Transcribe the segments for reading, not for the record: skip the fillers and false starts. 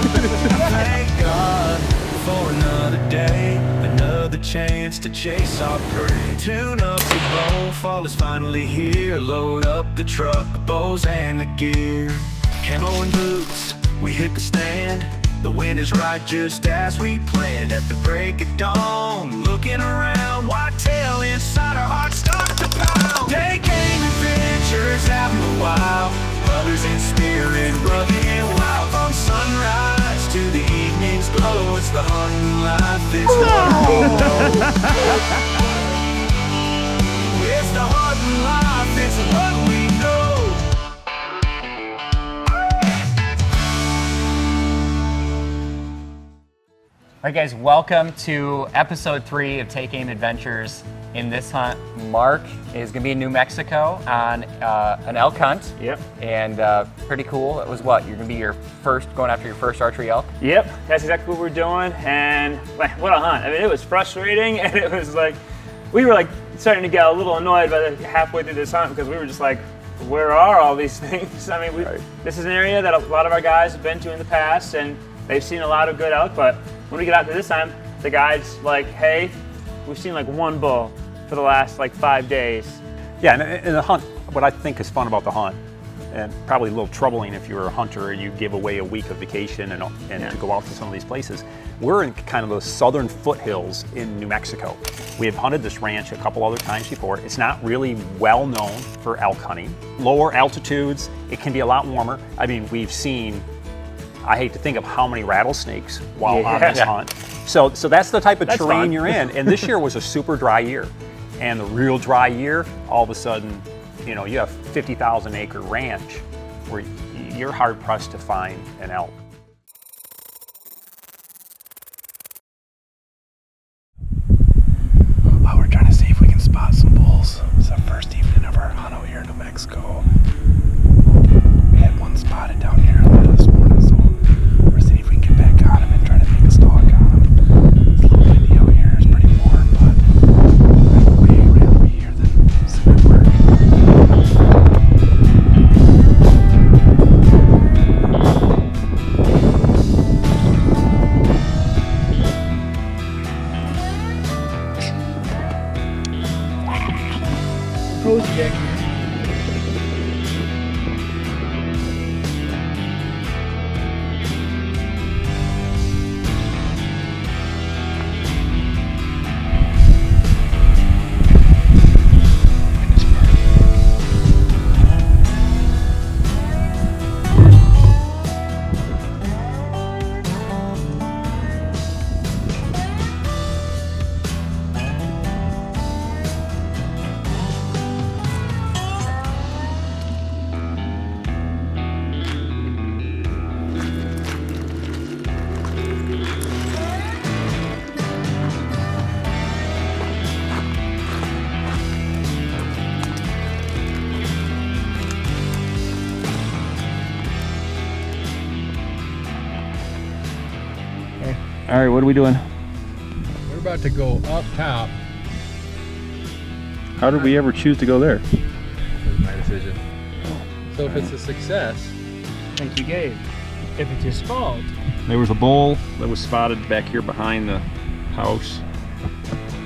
Thank God for another day, another chance to chase our prey. Tune up the bow, fall is finally here. Load up the truck, the bows and the gear. Camo and boots, we hit the stand. The wind is right just as we planned. At the break of dawn, looking around, whitetail inside our hearts start to pound. Day game adventures out in the wild, brothers in spirit, rugged and wild. From sunrise to the evening's glow, it's the hunting life, it's what we know. It's the hunting life, it's what we know. All right, guys, welcome to episode 3 of Take Aim Adventures. In this hunt, Mark is going to be in New Mexico on an elk hunt. Yep. And pretty cool. It was what? You're going to be going after your first archery elk? Yep, that's exactly what we're doing. And like, what a hunt. I mean, it was frustrating, and it was like, we were like starting to get a little annoyed by halfway through this hunt because we were just like, where are all these things? I mean, This is an area that a lot of our guys have been to in the past, and they've seen a lot of good elk, but when we get out to this time, the guide's like, hey, we've seen like one bull for the last like 5 days. Yeah, and the hunt, what I think is fun about the hunt, and probably a little troubling if you're a hunter and you give away a week of vacation and to go out to some of these places, we're in kind of those southern foothills in New Mexico. We have hunted this ranch a couple other times before. It's not really well known for elk hunting. Lower altitudes, it can be a lot warmer. I mean, we've seen, I hate to think of how many rattlesnakes while on this hunt. So that's the type of terrain you're in. And this year was a super dry year. And the real dry year, all of a sudden, you know, you have 50,000 acre ranch where you're hard pressed to find an elk. Oh, we're trying to see if we can spot some bulls. It's our first evening of our hunt out here in New Mexico. We had one spotted down here this morning, so we're seeing if we can get back on him and try to make a stalk on him. It's a little windy out here, it's pretty warm, but I'd way rather be here than sitting at work. Project. All right, what are we doing? We're about to go up top. How did we ever choose to go there? That was my decision. So if it's a success, thank you, Gabe. If it's his fault, There was a bull that was spotted back here behind the house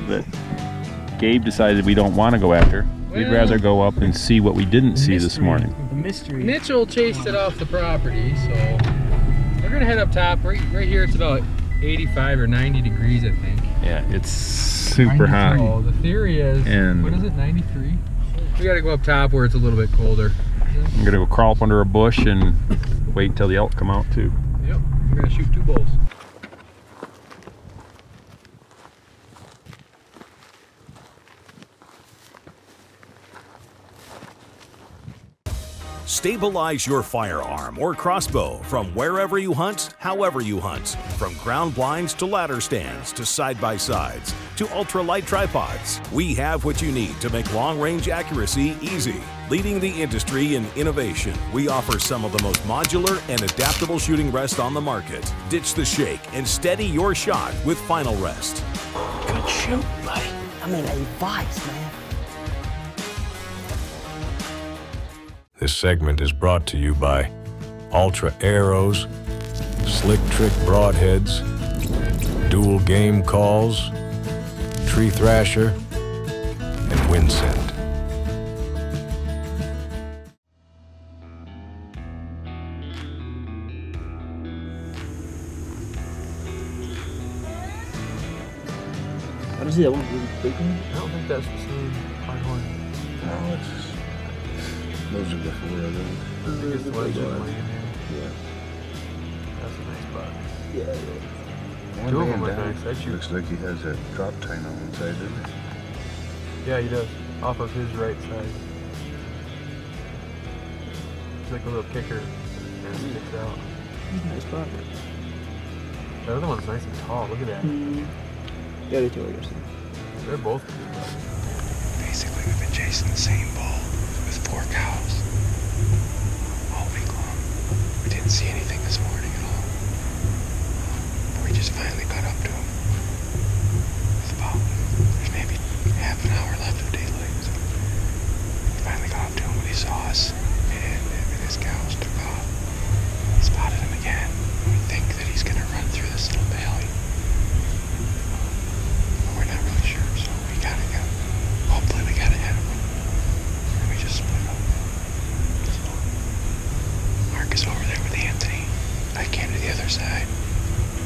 that Gabe decided we don't want to go after. We'd rather go up and see what we didn't see this morning. the mystery. Mitchell chased it off the property, so we're gonna head up top. Right here, it's about 85 or 90 degrees, I think. Yeah, it's super hot. Oh, the theory is, And- what is it, 93? We gotta go up top where it's a little bit colder. I'm gonna go crawl up under a bush and wait until the elk come out too. Yep, we're gonna shoot 2 bulls. Stabilize your firearm or crossbow from wherever you hunt, however you hunt. From ground blinds to ladder stands to side-by-sides to ultralight tripods, we have what you need to make long-range accuracy easy. Leading the industry in innovation, we offer some of the most modular and adaptable shooting rests on the market. Ditch the shake and steady your shot with Final Rest. Good shoot, buddy. I mean, 85s, man. This segment is brought to you by Ultra Arrows, slick trick broadheads, dual game calls, tree thrasher, and wind scent. I don't see that one really big one. I don't think that's the same Pronghorn. No, it's just, those are before I think. I think it's the one just laying here. Yeah. That's a nice buck. One Two of man them look down. nice. I'd shoot. Looks like he has a drop tine on one side, doesn't he? Yeah, he does. Off of his right side. It's like a little kicker that sticks out. Nice buck. The other one's nice and tall. Look at that. Yeah, they do, I guess. They're both good bucks. Basically, we've been chasing the same bull with 4 cows all week long. We didn't see anything this morning at all. We just finally got up to him. There's maybe half an hour left of daylight. So we finally got up to him when he saw us, and his cows took off. Spotted him again. We think that he's going to run through this little valley. We're not really sure, so we gotta go. Hopefully we got ahead of him. And we just split up. So Mark is over there with Anthony. I came to the other side,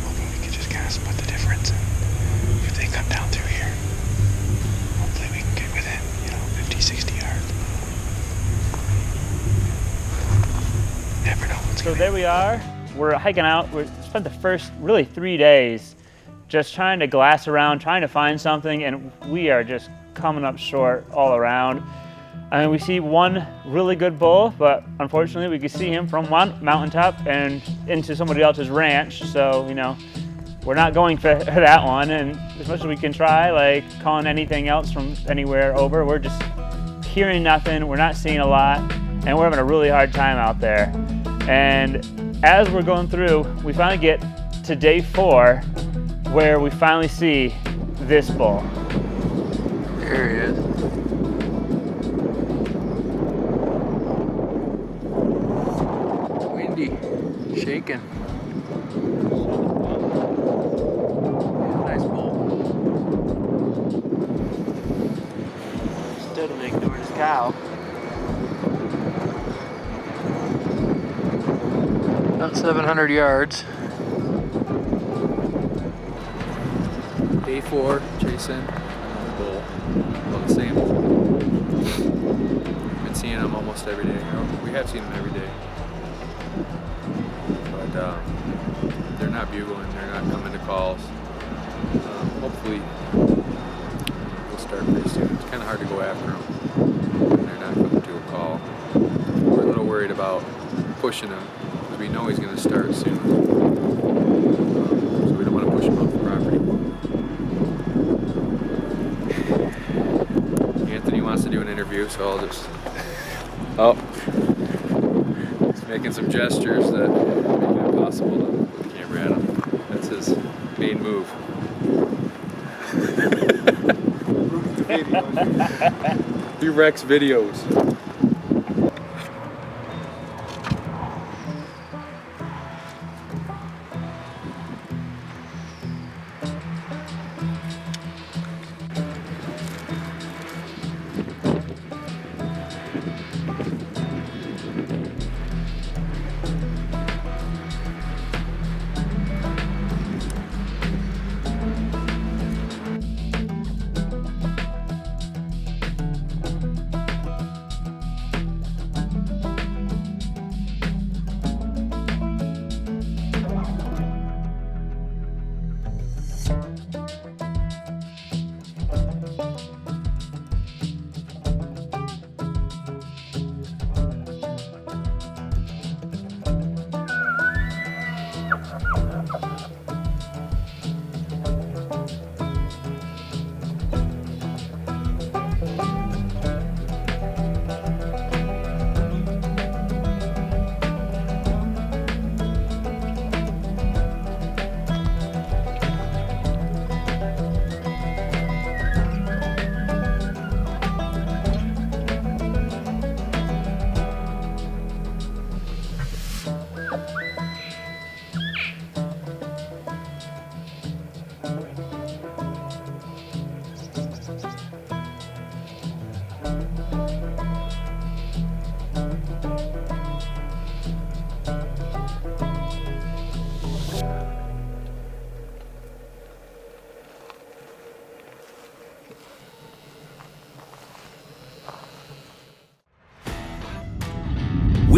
hoping we could just kind of split the difference. And if they come down through here, hopefully we can get within, 50, 60 yards. Never know what's So gonna there we are. We're hiking out. We spent the first really 3 days just trying to glass around, trying to find something, and we are just coming up short all around. I mean, we see one really good bull, but unfortunately we can see him from one mountaintop and into somebody else's ranch. So, we're not going for that one. And as much as we can try, like calling anything else from anywhere over, we're just hearing nothing. We're not seeing a lot, and we're having a really hard time out there. And as we're going through, we finally get to day 4, where we finally see this bull. There he is. Windy, shaking. Yeah, nice bull. Stood and ignored his cow. About 700 yards. Day 4, chasing another bull. Well, the same bull. Been seeing them almost every day. We have seen them every day. But they're not bugling, they're not coming to calls. Hopefully, we'll start pretty soon. It's kind of hard to go after them when they're not coming to a call. We're a little worried about pushing him because we know he's going to start soon. So we don't want to push him off the property. Anthony wants to do an interview, so I'll just... Oh. He's making some gestures that make it impossible to put the camera at him. That's his main move. He wrecks videos.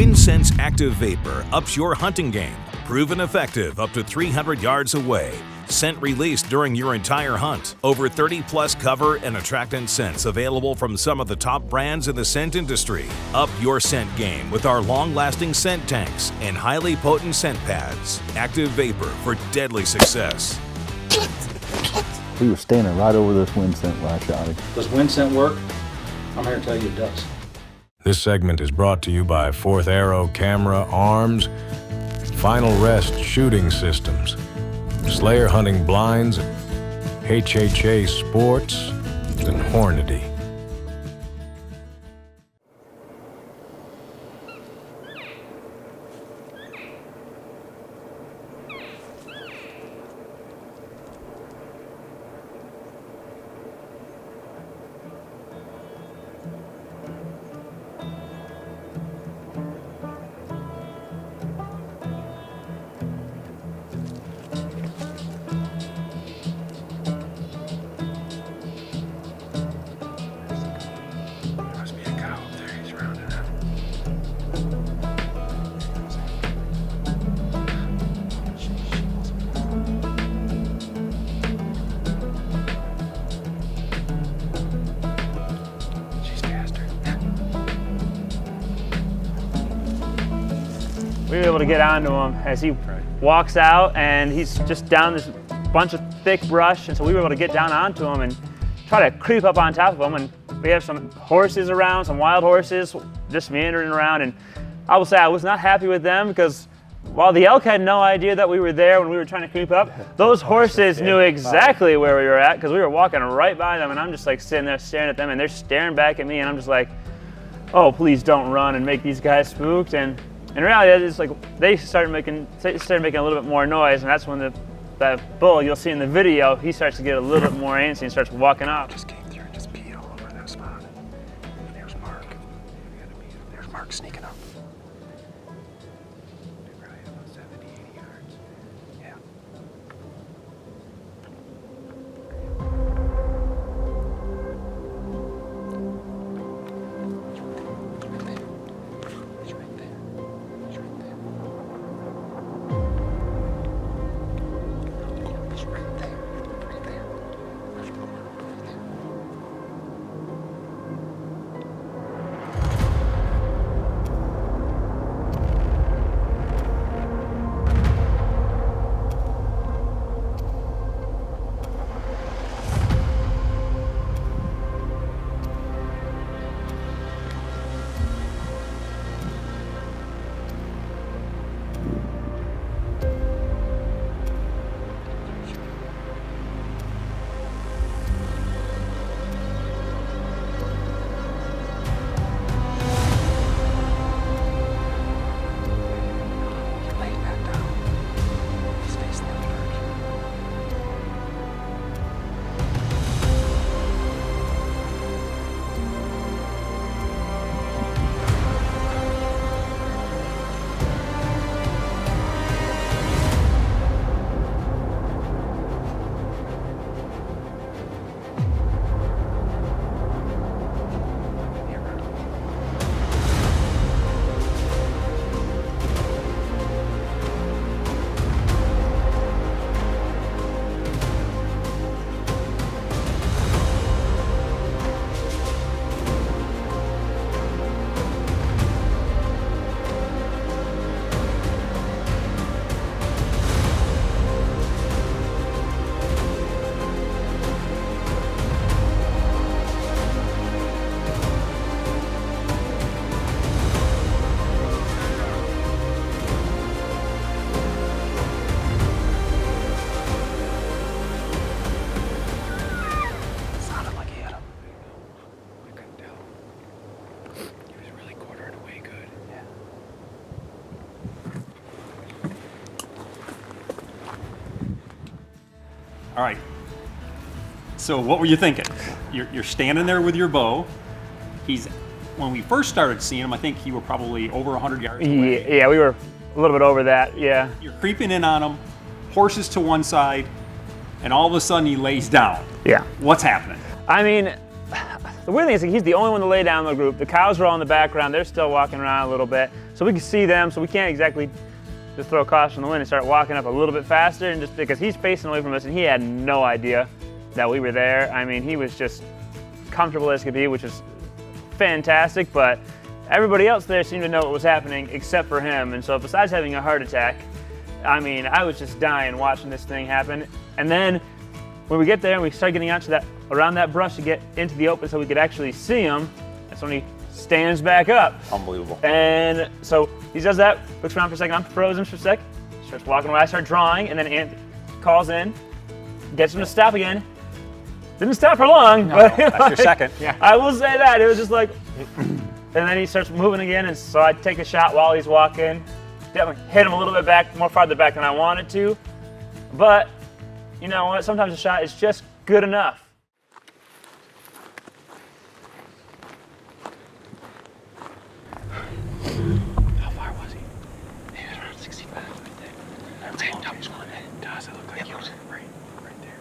WinSense Active Vapor ups your hunting game. Proven effective up to 300 yards away. Scent released during your entire hunt. Over 30+ cover and attractant scents available from some of the top brands in the scent industry. Up your scent game with our long-lasting scent tanks and highly potent scent pads. Active Vapor for deadly success. We were standing right over this wind scent when I shot him. Does wind scent work? I'm here to tell you it does. This segment is brought to you by Fourth Arrow Camera Arms, Final Rest Shooting Systems, Slayer Hunting Blinds, HHA Sports, and Hornady. We were able to get onto him as he walks out, and he's just down this bunch of thick brush, and so we were able to get down onto him and try to creep up on top of him. And we have some horses around, some wild horses just meandering around, and I will say I was not happy with them because while the elk had no idea that we were there when we were trying to creep up, those horses knew exactly where we were at because we were walking right by them, and I'm just like sitting there staring at them, and they're staring back at me, and I'm just like, oh, please don't run and make these guys spooked. And in reality, it's like they started making a little bit more noise, and that's when that bull you'll see in the video, he starts to get a little bit more antsy and starts walking off. Just came through and just peed all over that spot. There's Mark. There's Mark sneaking up. They're probably about 70, 80 yards. Yeah. All right. So what were you thinking? You're standing there with your bow. When we first started seeing him, I think you were probably over 100 yards away. Yeah, we were a little bit over that, yeah. You're creeping in on him, horses to one side, and all of a sudden he lays down. Yeah. What's happening? I mean, the weird thing is he's the only one to lay down in the group. The cows are all in the background. They're still walking around a little bit. So we can see them, so we can't exactly just throw caution to the wind and start walking up a little bit faster, and just because he's facing away from us and he had no idea that we were there. I mean, he was just comfortable as could be, which is fantastic, but everybody else there seemed to know what was happening except for him. And so besides having a heart attack, I mean, I was just dying watching this thing happen. And then when we get there and we start getting out to that, around that brush to get into the open so we could actually see him, that's when he stands back up. Unbelievable. And so he does that, looks around for a second, I'm frozen for a sec, starts walking away, I start drawing, and then Ant calls in, gets him to stop again. Didn't stop for long, but That's your second. yeah. I will say that, it was just like, and then he starts moving again, and so I take a shot while he's walking. Definitely hit him a little bit back, more farther back than I wanted to, but you know what, sometimes a shot is just good enough. How far was he? He was around 65 right there. Does it look like he was right there?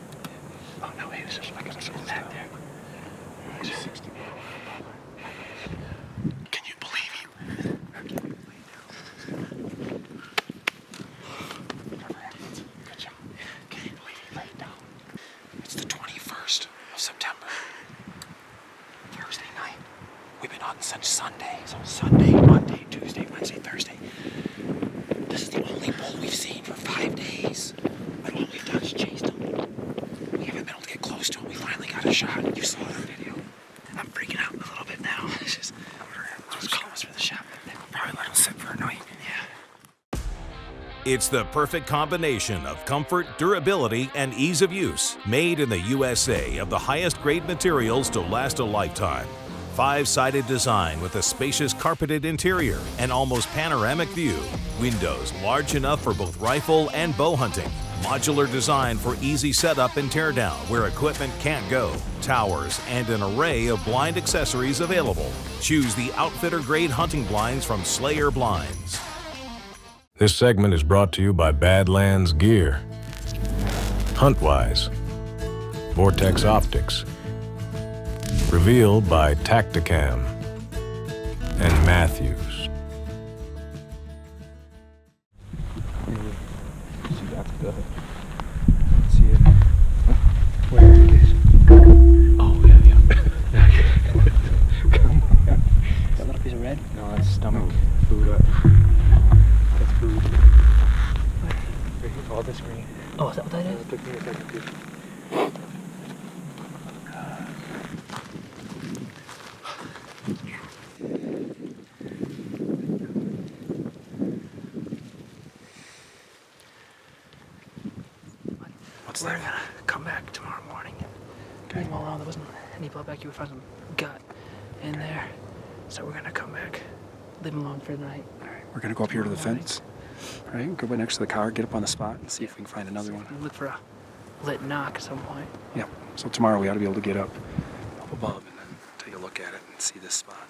Oh no, he was just like back there. He's 60. Can you believe him? Good job. Can you believe he laid down? It's the 21st of September. Thursday night. We've been hunting since Sunday. So Sunday, Monday, Tuesday, Wednesday, Thursday. This is the only bull we've seen for 5 days. And all we've done is chased him. We haven't been able to get close to him. We finally got a shot. You saw the video. I'm freaking out a little bit now. It's just calling us for the shot. We'll probably let him sit for a night. Yeah. It's the perfect combination of comfort, durability, and ease of use. Made in the USA of the highest grade materials to last a lifetime. 5-sided design with a spacious carpeted interior and almost panoramic view. Windows large enough for both rifle and bow hunting. Modular design for easy setup and teardown where equipment can't go. Towers and an array of blind accessories available. Choose the outfitter grade hunting blinds from Slayer Blinds. This segment is brought to you by Badlands Gear, Huntwise, Vortex Optics, revealed by Tacticam, and Matthews. See, that's good. Let's see it. Where it is. Oh, yeah. Come on. Is that a little piece of red? No, that's stomach. Food up. That's food. All this green. Oh, is that what that is? Give me a second, please. We're gonna come back tomorrow morning. Okay. Leave them all around. There wasn't any blood back. You would find some gut in there. So we're gonna come back. Leave them alone for the night. All right. We're gonna go up here to the fence. All right. Go right next to the car. Get up on the spot and see if we can find another one. Look for a lit knock at some point. Yeah. So tomorrow we ought to be able to get up above and then take a look at it and see this spot.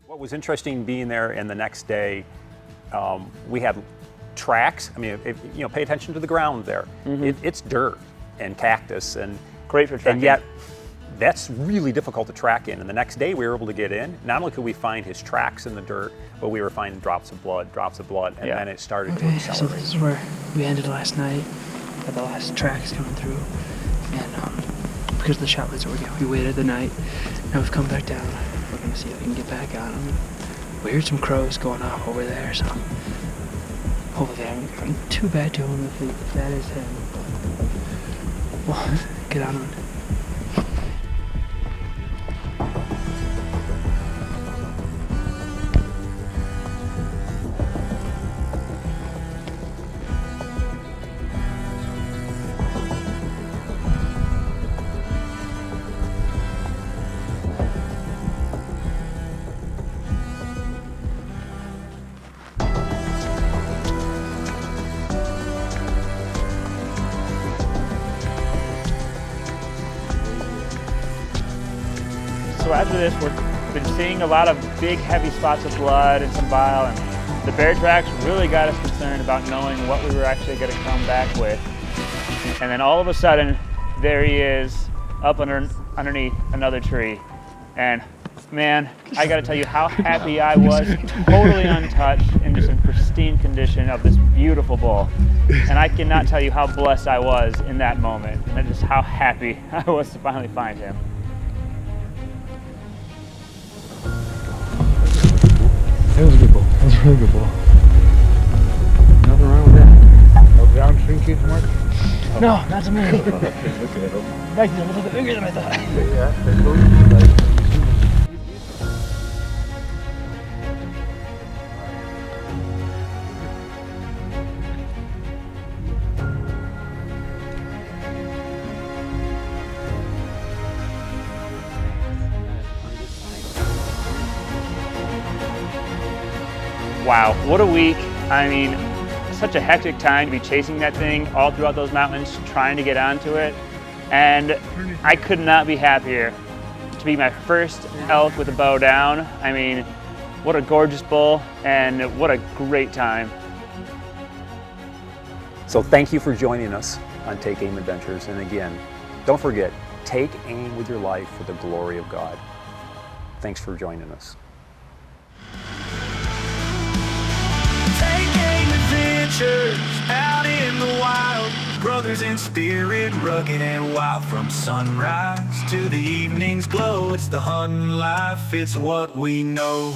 What was interesting being there and the next day, we had tracks. I mean, pay attention to the ground there. It's dirt and cactus and Great for tracking. And yet, that's really difficult to track in. And the next day we were able to get in. Not only could we find his tracks in the dirt, but we were finding drops of blood, and then it started to accelerate. So this is where we ended last night. Got the last tracks coming through. And because of the shot lights, we waited the night. Now we've come back down. We're going to see if we can get back on them. We heard some crows going off over there, so hopefully they haven't gotten too bad to him if that is him. Well, get on him. So after this, we've been seeing a lot of big, heavy spots of blood and some bile, and the bear tracks really got us concerned about knowing what we were actually going to come back with. And then all of a sudden, there he is, up underneath another tree. And man, I gotta tell you how happy I was, totally untouched and just in pristine condition of this beautiful bull. And I cannot tell you how blessed I was in that moment, and just how happy I was to finally find him. That was a good bull. That was a really good bull. Nothing wrong with that. No ground shrinkage, Mark? No, not to me. Look at it. Back there, a little bit bigger than I thought. Yeah, Wow, what a week. I mean, such a hectic time to be chasing that thing all throughout those mountains, trying to get onto it. And I could not be happier to be my first elk with a bow down. I mean, what a gorgeous bull and what a great time. So thank you for joining us on Take Aim Adventures. And again, don't forget, take aim with your life for the glory of God. Thanks for joining us. Take aim adventures out in the wild. Brothers in spirit, rugged and wild. From sunrise to the evening's glow, it's the hunting life, it's what we know.